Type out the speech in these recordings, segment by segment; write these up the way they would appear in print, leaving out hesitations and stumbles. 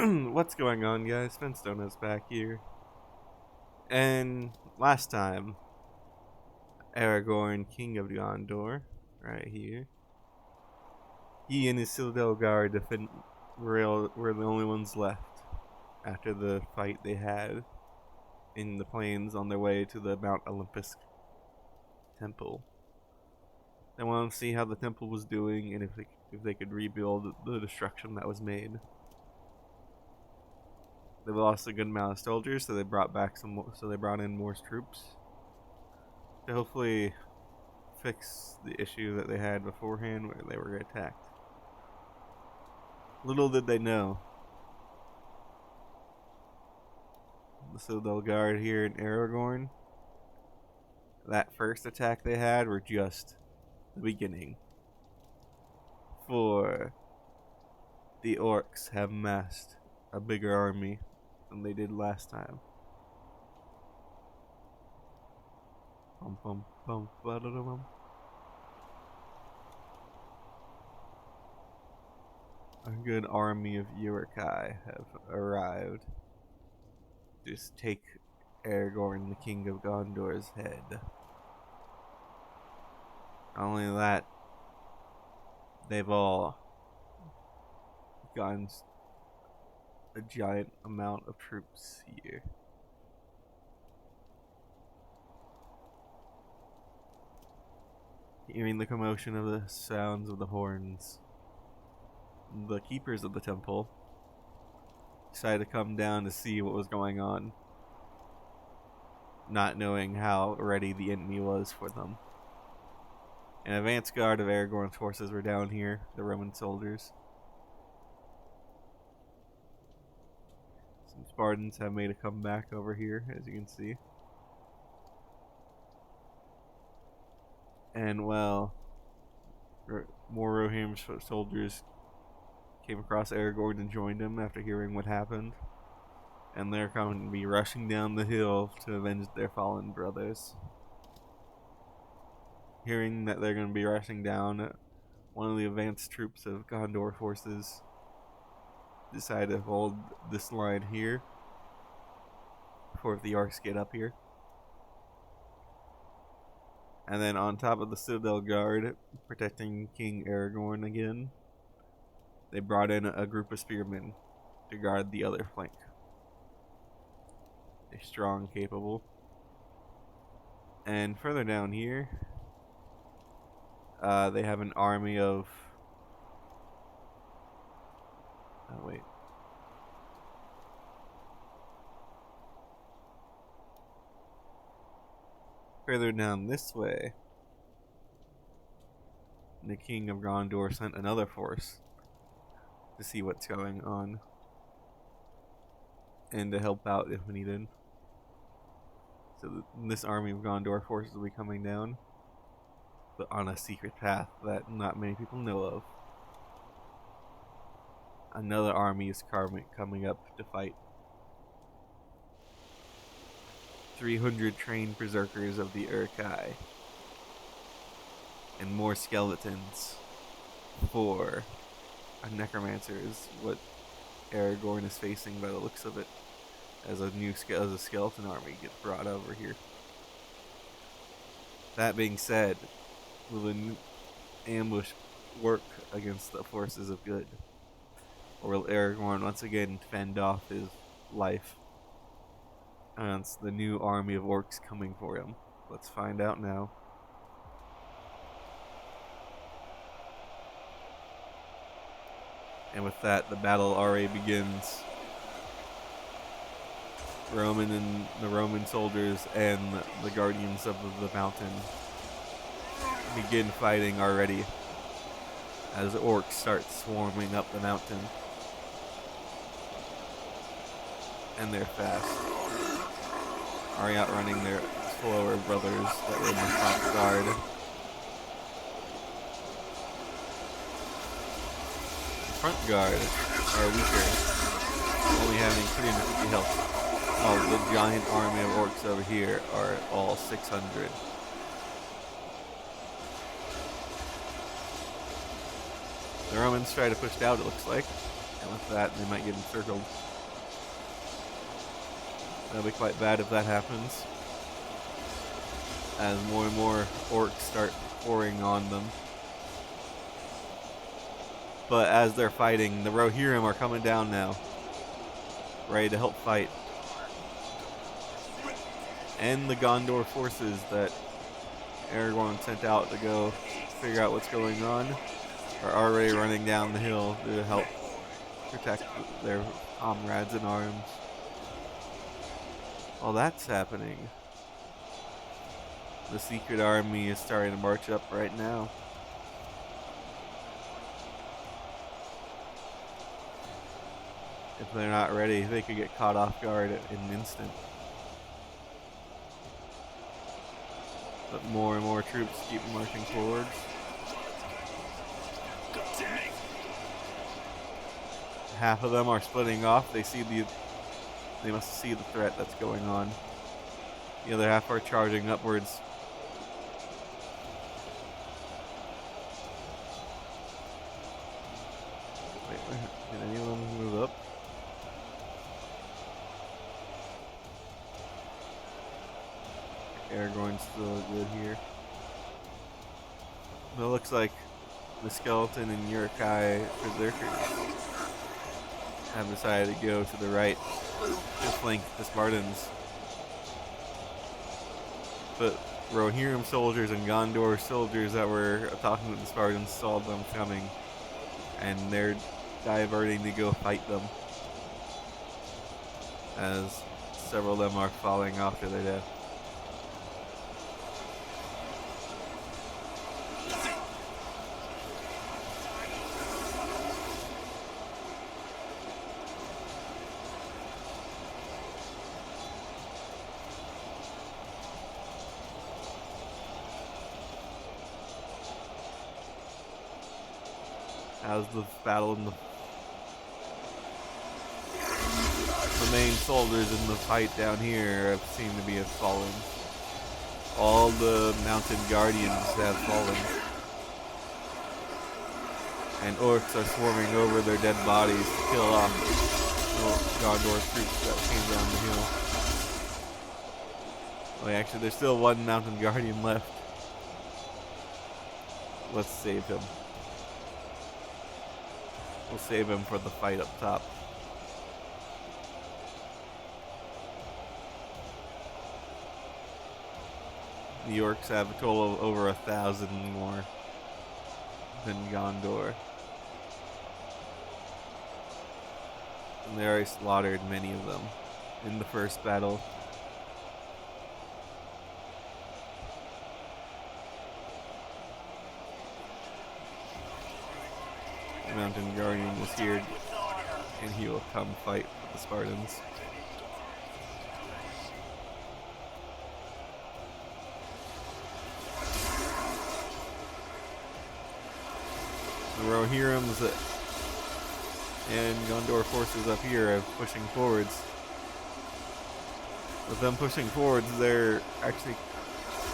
What's going on, guys? Finstone is back here. And last time, Aragorn, King of Gondor, right here, he and his Citadel Guard were the only ones left after the fight they had in the plains on their way to the Mount Olympus temple. They wanted to see how the temple was doing and if they could rebuild the destruction that was made. They lost a good amount of soldiers, so they brought back some more, so they brought in more troops to hopefully fix the issue that they had beforehand where they were attacked. Little did they know, the Citadel Guard here in Aaragorn, that first attack they had were just the beginning. For the orcs have amassed a bigger army than they did last time. Bum, bum, bum, ba-da-da-bum. A good army of Uruk-hai have arrived to just take Aragorn, the King of Gondor's head. Not only that, they've all gotten a giant amount of troops here. Hearing the commotion of the sounds of the horns, the keepers of the temple decided to come down to see what was going on, not knowing how ready the enemy was for them. An advance guard of Aragorn's forces were down here, the Roman soldiers. Some Spartans have made a comeback over here, as you can see. And well, more Rohirrim soldiers came across Aragorn and joined him after hearing what happened. And they're going to be rushing down the hill to avenge their fallen brothers. Hearing that they're going to be rushing down, one of the advanced troops of Gondor forces decided to hold this line here before the orcs get up here. And then on top of the Citadel Guard, protecting King Aragorn again, they brought in a group of spearmen to guard the other flank. They're strong, capable. And further down here, they have an army of... Oh, wait. Further down this way, the King of Gondor sent another force to see what's going on and to help out if needed. So this army of Gondor forces will be coming down, but on a secret path that not many people know of. Another army is coming up to fight. 300 trained berserkers of the Uruk-hai, and more skeletons. 4 a necromancer is what Aragorn is facing by the looks of it, as a skeleton army gets brought over here. That being said, will an ambush work against the forces of good? Or will Aragorn once again fend off his life against the new army of orcs coming for him? Let's find out now. And with that, the battle already begins. The Roman soldiers and the guardians of the mountain begin fighting already as orcs start swarming up the mountain. And they're fast, already outrunning their slower brothers that were in the front guard. The front guard are weaker, only having 350 health. Oh, the giant army of orcs over here are all 600. The Romans try to push it out, it looks like. And with that, they might get encircled. That'll be quite bad if that happens, as more and more orcs start pouring on them. But as they're fighting, the Rohirrim are coming down now, ready to help fight. And the Gondor forces that Aragorn sent out to go figure out what's going on are already running down the hill to help protect their comrades in arms. While that's happening, the secret army is starting to march up right now. If they're not ready, they could get caught off guard in an instant. But more and more troops keep marching forwards. Half of them are splitting off. They must see the threat that's going on. The other half are charging upwards. Wait, can anyone move up? Aragorn's still good here. But it looks like the skeleton and Uruk-hai berserkers have decided to go to the right to flank the Spartans. But Rohirrim soldiers and Gondor soldiers that were talking to the Spartans saw them coming, and they're diverting to go fight them, as several of them are falling off to their death. As the battle in the main soldiers in the fight down here seem to be fallen. All the mountain guardians have fallen, and orcs are swarming over their dead bodies to kill off Gondor troops that came down the hill. Wait, actually, there's still one mountain guardian left. Let's save him. We'll save him for the fight up top. The orcs have a total of over 1,000 more than Gondor. And they already slaughtered many of them in the first battle. The Mountain Guardian is here, and he will come fight with the Spartans. The Rohirrims and Gondor forces up here are pushing forwards. With them pushing forwards, they're actually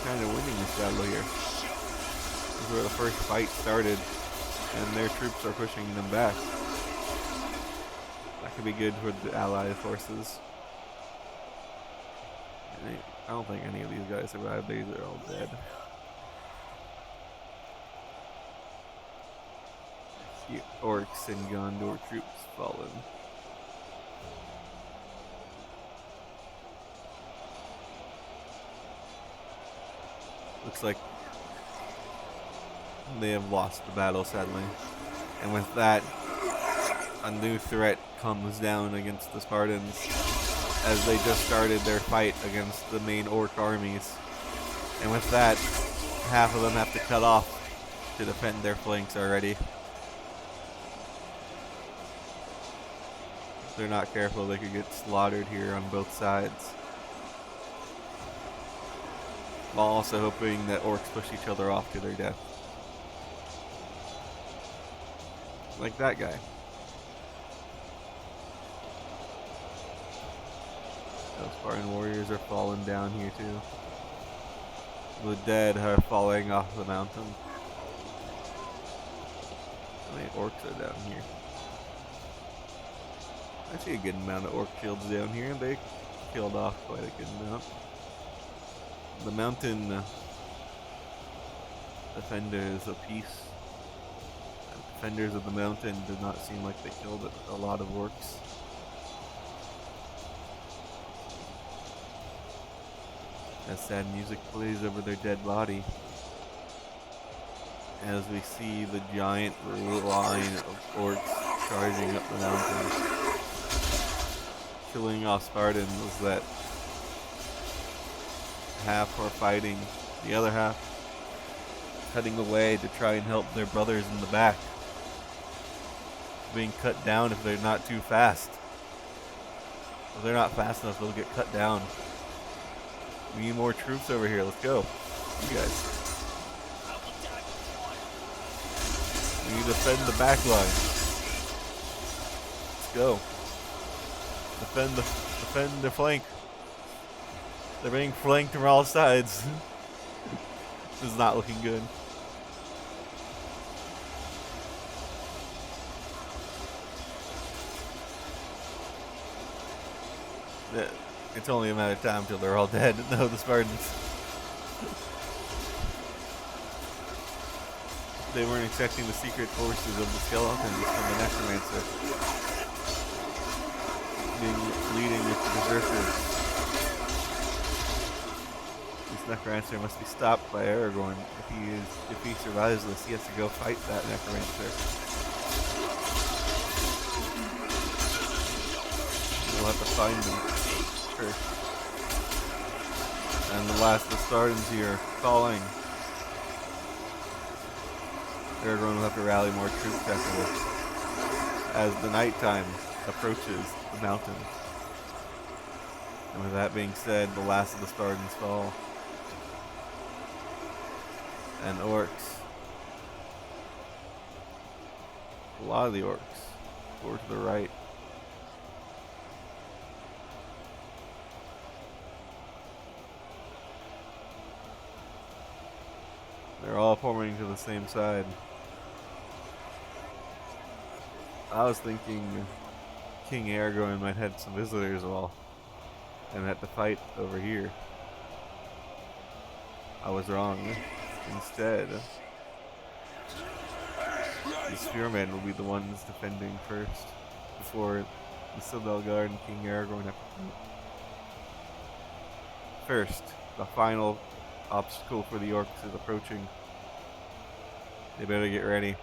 kind of winning this battle here. This is where the first fight started, and their troops are pushing them back. That could be good for the allied forces. I don't think any of these guys survived. These are all dead. The orcs and Gondor troops fallen. Looks like they have lost the battle, sadly. And with that, a new threat comes down against the Spartans, as they just started their fight against the main orc armies. And with that, half of them have to cut off to defend their flanks already. If they're not careful, they could get slaughtered here on both sides. While also hoping that orcs push each other off to their death. Like that guy. Those Spartan warriors are falling down here too. The dead are falling off the mountain. How many orcs are down here? I see a good amount of orc shields down here, and they killed off quite a good amount. The mountain defenders of peace. Defenders of the mountain did not seem like they killed a lot of orcs. As sad music plays over their dead body, as we see the giant line of orcs charging up the mountain, killing off Spartans that half are fighting, the other half cutting away to try and help their brothers in the back, being cut down if they're not too fast. If they're not fast enough, they'll get cut down. We need more troops over here. Let's go. You guys. We need to defend the back line. Let's go. Defend the flank. They're being flanked from all sides. This is not looking good. It's only a matter of time till they're all dead. No, the Spartans. They weren't expecting the secret forces of the skeletons from the necromancer leading with the berserkers. This necromancer must be stopped by Aaragorn. If he survives this, he has to go fight that necromancer. We'll have to find him. And the last of the Spartans here falling. Aaragorn will have to rally more troops after this as the nighttime approaches the mountain. And with that being said, the last of the Spartans fall. And orcs. A lot of the orcs over to the right. They're all forming to the same side. I was thinking King Aaragorn might have some visitors all and had to fight over here. I was wrong. Instead, the spearmen will be the ones defending first before the Citadel Guard and King Aaragorn have to fight. First, the final obstacle for the orcs is approaching. They better get ready.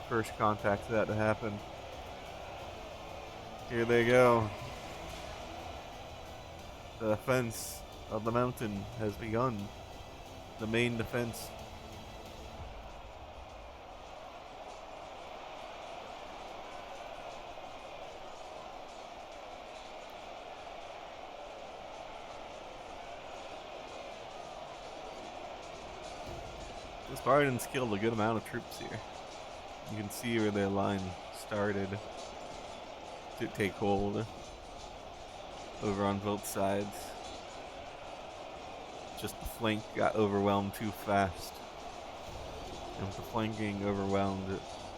First contact for that to happen. Here they go. The defense of the mountain has begun. The main defense. The Spartans killed a good amount of troops here. You can see where their line started to take hold over on both sides. Just the flank got overwhelmed too fast. And with the flanking overwhelmed,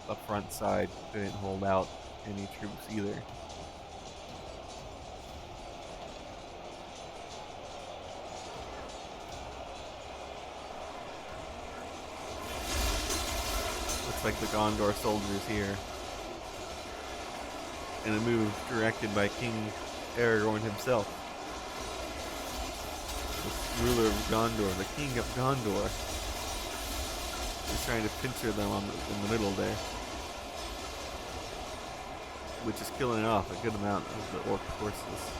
the front side didn't hold out any troops either. Like the Gondor soldiers here, in a move directed by King Aaragorn himself, the ruler of Gondor, the King of Gondor. He's trying to pincer them in the middle there, which is killing off a good amount of the orc forces.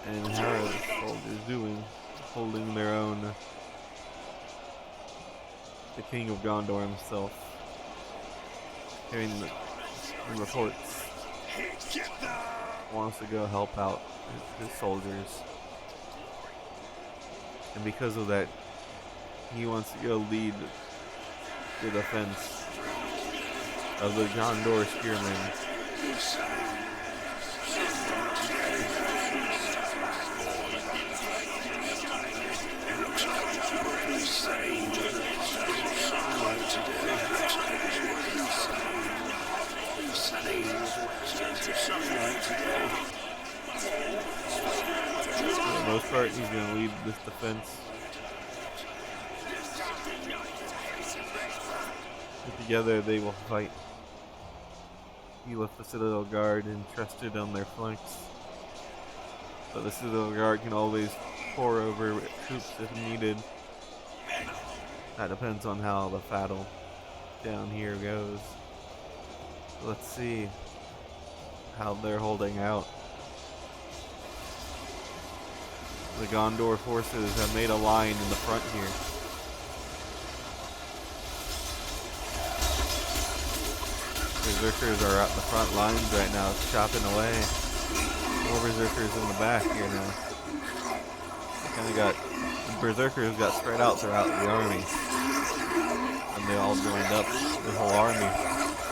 And how are the soldiers doing? Holding their own. The King of Gondor himself, hearing the reports, wants to go help out his soldiers. And because of that, he wants to go lead the defense of the Gondor spearmen. For the most part, he's going to lead this defense. But together they will fight. He left the Citadel Guard entrusted on their flanks. But the Citadel Guard can always pour over troops if needed. That depends on how the battle down here goes. Let's see how they're holding out. The Gondor forces have made a line in the front here. Berserkers are at the front lines right now, chopping away. More Berserkers in the back here now. Berserkers got spread out throughout the army. And they all joined up, the whole army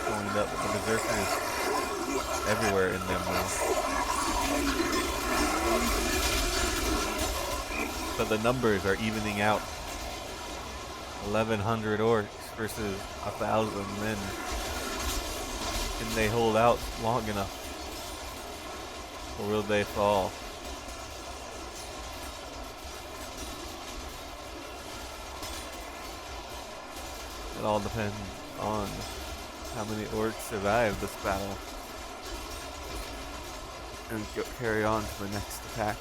joined up with the Berserkers everywhere in them now. But the numbers are evening out. 1,100 orcs versus 1,000 men. Can they hold out long enough? Or will they fall? It all depends on how many orcs survive this battle and carry on to the next attack.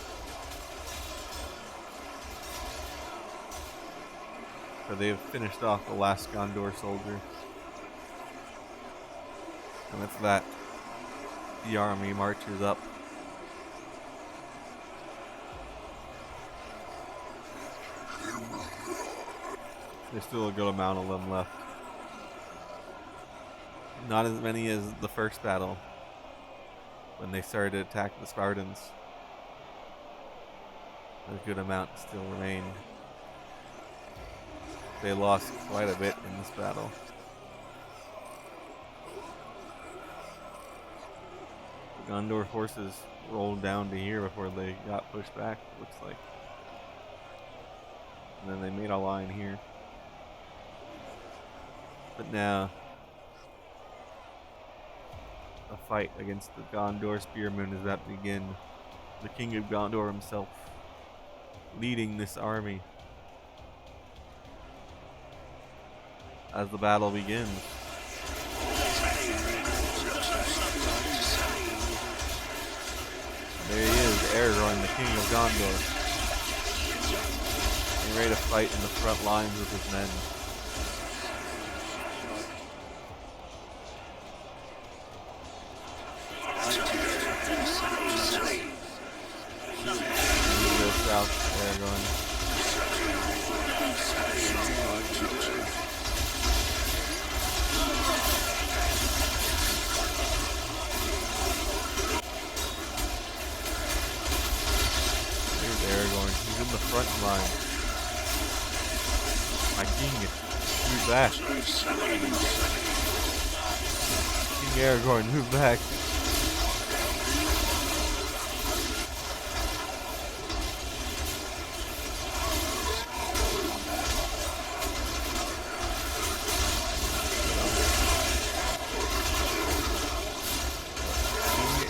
So they've finished off the last Gondor soldier. And with that, the army marches up. There's still a good amount of them left. Not as many as the first battle, when they started to attack the Spartans. A good amount still remain. They lost quite a bit in this battle. The Gondor forces rolled down to here before they got pushed back, it looks like. And then they made a line here. But now, a fight against the Gondor spearmen is about to begin. The King of Gondor himself leading this army as the battle begins. There he is, Aaragorn, the King of Gondor. He's ready to fight in the front lines with his men. South, Aaragorn. There's Aaragorn. He's in the front line. My king, move back. King Aaragorn, move back.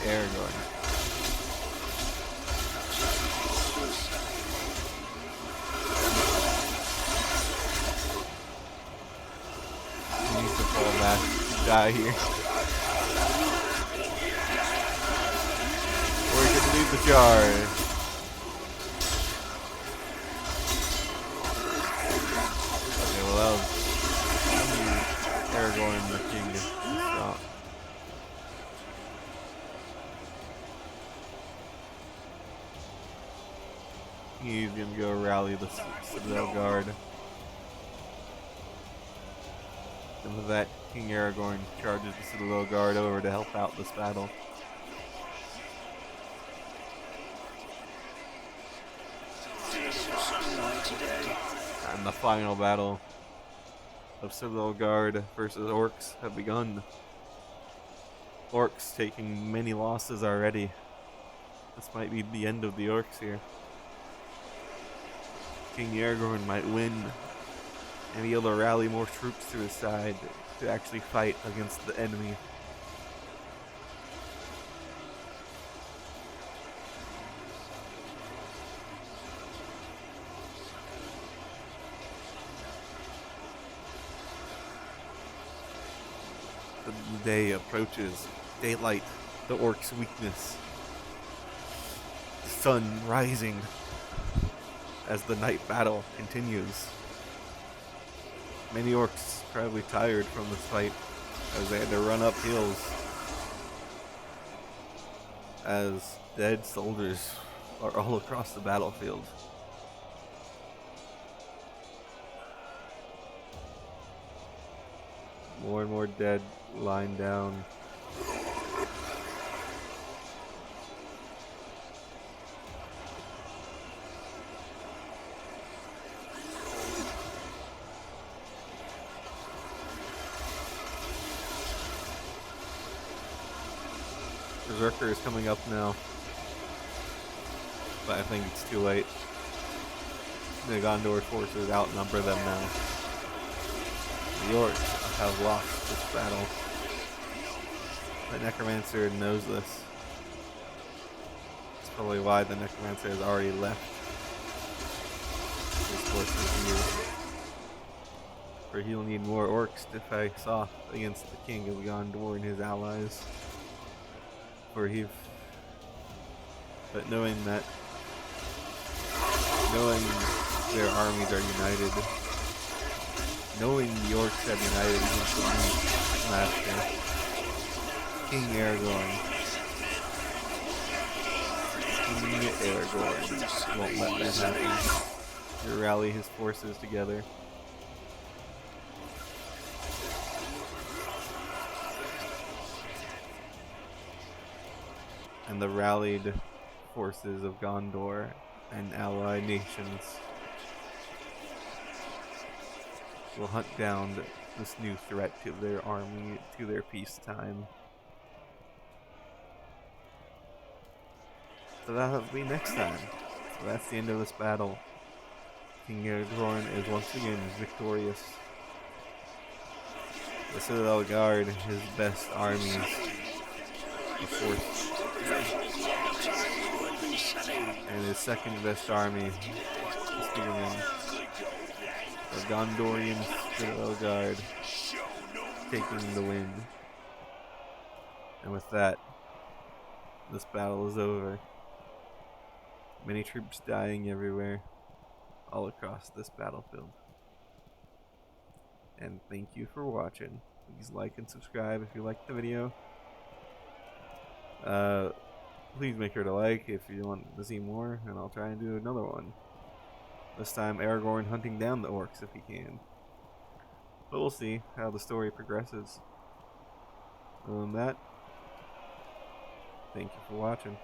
Aaragorn. He needs to fall back to die here. Or he could lead the charge. Okay, well that was Aaragorn the king to stop. He's gonna go rally the Citadel Guard. And with that, King Aaragorn charges the Citadel Guard over to help out this battle. And the final battle of Citadel Guard versus Orcs have begun. Orcs taking many losses already. This might be the end of the orcs here. King Aaragorn might win and be able to rally more troops to his side to actually fight against the enemy. The day approaches. Daylight, the orcs' weakness. The sun rising as the night battle continues. Many orcs probably tired from this fight as they had to run up hills as dead soldiers are all across the battlefield. More and more dead lying down. Berserker is coming up now, but I think it's too late. The Gondor forces outnumber them now. The orcs have lost this battle. The Necromancer knows this. That's probably why the Necromancer has already left his forces here. For he'll need more orcs to face off against the King of Gondor and his allies. But knowing their armies are united, knowing the orcs have united against the new master, King Aaragorn won't let that happen. He'll rally his forces together. And the rallied forces of Gondor and allied nations will hunt down this new threat to their army, to their peacetime. So that'll be next time. So that's the end of this battle. King Aaragorn is once again victorious. The Citadel Guard, his best armies, the fourth, and his second best army, the Spearmen, the Gondorian Citadel Guard, taking the win. And with that, this battle is over. Many troops dying everywhere, all across this battlefield. And thank you for watching. Please like and subscribe if you liked the video. Please make sure to like if you want to see more, and I'll try and do another one. This time Aragorn hunting down the orcs if he can. But we'll see how the story progresses. Other than that, thank you for watching.